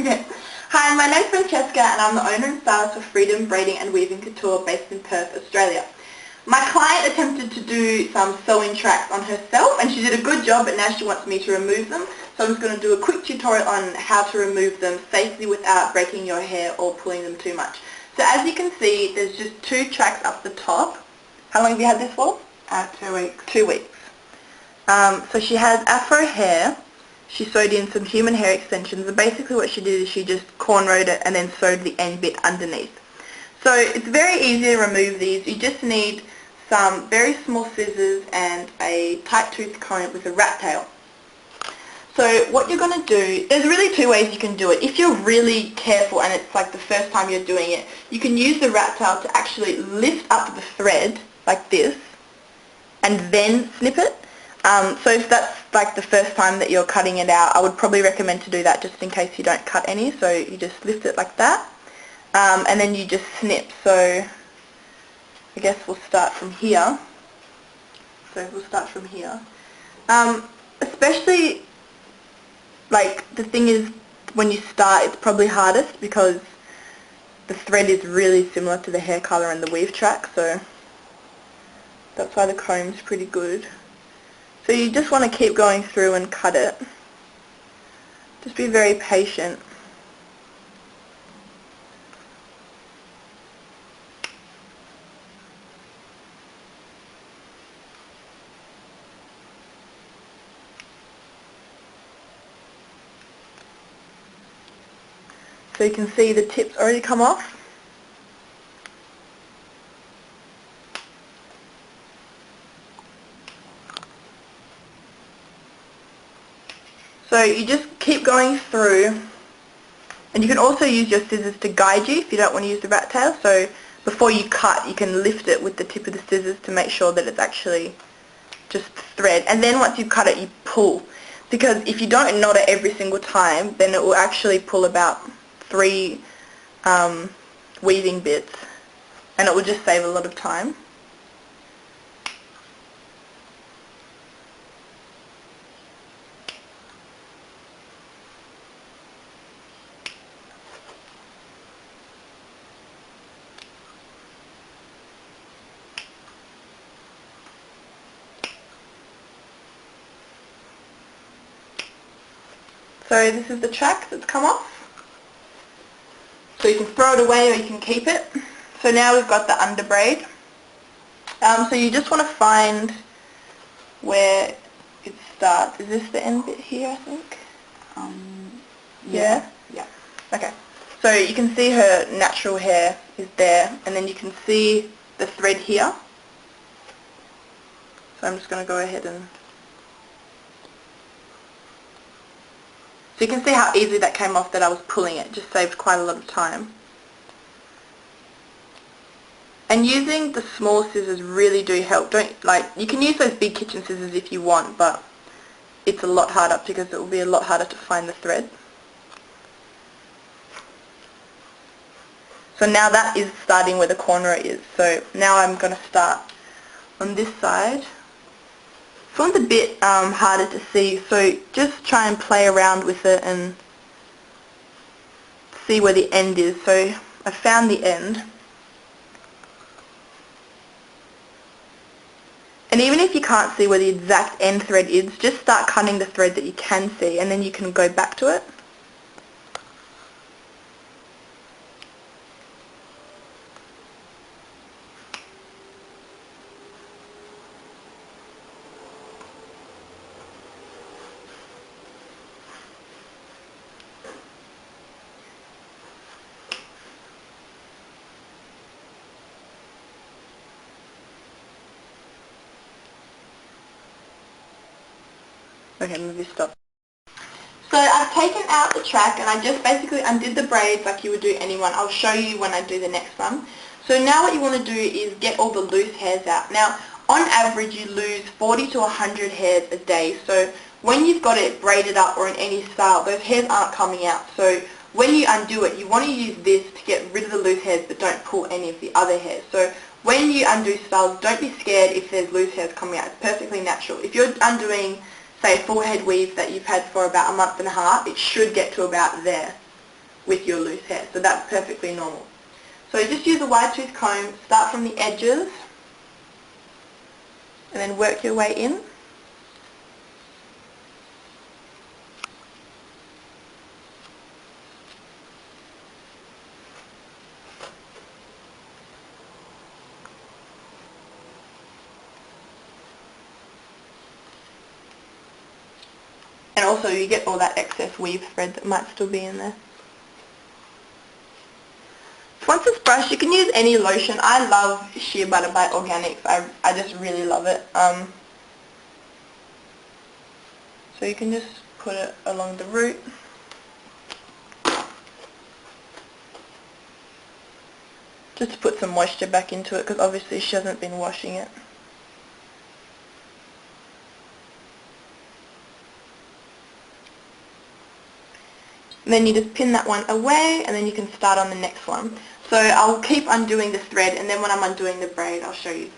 Okay. Hi, my name's Francesca and I'm the owner and stylist for Freedom Braiding and Weaving Couture based in Perth, Australia. My client attempted to do some sewing tracks on herself and she did a good job, but now she wants me to remove them. So I'm just going to do a quick tutorial on how to remove them safely without breaking your hair or pulling them too much. So as you can see, there's just 2 tracks up the top. How long have you had this for? 2 weeks. 2 weeks. So she has afro hair. She sewed in some human hair extensions, and basically what she did is she just cornrowed it and then sewed the end bit underneath. So it's very easy to remove these. You just need some very small scissors and a tight tooth comb with a rat tail. So what you're going to do, there's really 2 ways you can do it. If you're really careful and it's like the first time you're doing it, you can use the rat tail to actually lift up the thread like this and then snip it. So if that's like the first time that you're cutting it out, I would probably recommend to do that just in case you don't cut any. So you just lift it like that, and then you just snip. So I guess we'll start from here. Especially, like, the thing is, when you start, it's probably hardest because the thread is really similar to the hair color and the weave track, so that's why the comb's pretty good. So you just want to keep going through and cut it. Just be very patient. So you can see the tips already come off. So you just keep going through, and you can also use your scissors to guide you if you don't want to use the rat tail. So before you cut, you can lift it with the tip of the scissors to make sure that it's actually just thread. And then once you cut it, you pull. Because if you don't knot it every single time, then it will actually pull about 3 weaving bits, and it will just save a lot of time. So this is the track that's come off. So you can throw it away or you can keep it. So now we've got the under braid. So you just want to find where it starts. Is this the end bit here, I think? Yeah? Yeah. Okay. So you can see her natural hair is there, and then you can see the thread here. So I'm just going to go ahead and... So you can see how easy that came off that I was pulling it. Just saved quite a lot of time. And using the small scissors really do help. You can use those big kitchen scissors if you want, but it's a lot harder because it will be a lot harder to find the thread. So now that is starting where the corner is. So now I'm going to start on this side. This one's a bit harder to see, so just try and play around with it and see where the end is. So I found the end. And even if you can't see where the exact end thread is, just start cutting the thread that you can see, and then you can go back to it. Okay, maybe stop. So I've taken out the track and I just basically undid the braids like you would do anyone. I'll show you when I do the next one. So now what you want to do is get all the loose hairs out. Now, on average you lose 40 to 100 hairs a day. So when you've got it braided up or in any style, those hairs aren't coming out. So when you undo it, you want to use this to get rid of the loose hairs but don't pull any of the other hairs. So when you undo styles, don't be scared if there's loose hairs coming out. It's perfectly natural. If you're undoing, say, a full head weave that you've had for about a month and a half, it should get to about there. with your loose hair. So that's perfectly normal. So just use a wide tooth comb, start from the edges, and then work your way in. And also you get all that excess weave thread that might still be in there. So once it's brushed, you can use any lotion. I love Shea Butter by Organics. I just really love it. So you can just put it along the root. Just to put some moisture back into it, because obviously she hasn't been washing it. And then you just pin that one away, and then you can start on the next one. So I'll keep undoing the thread, and then when I'm undoing the braid, I'll show you.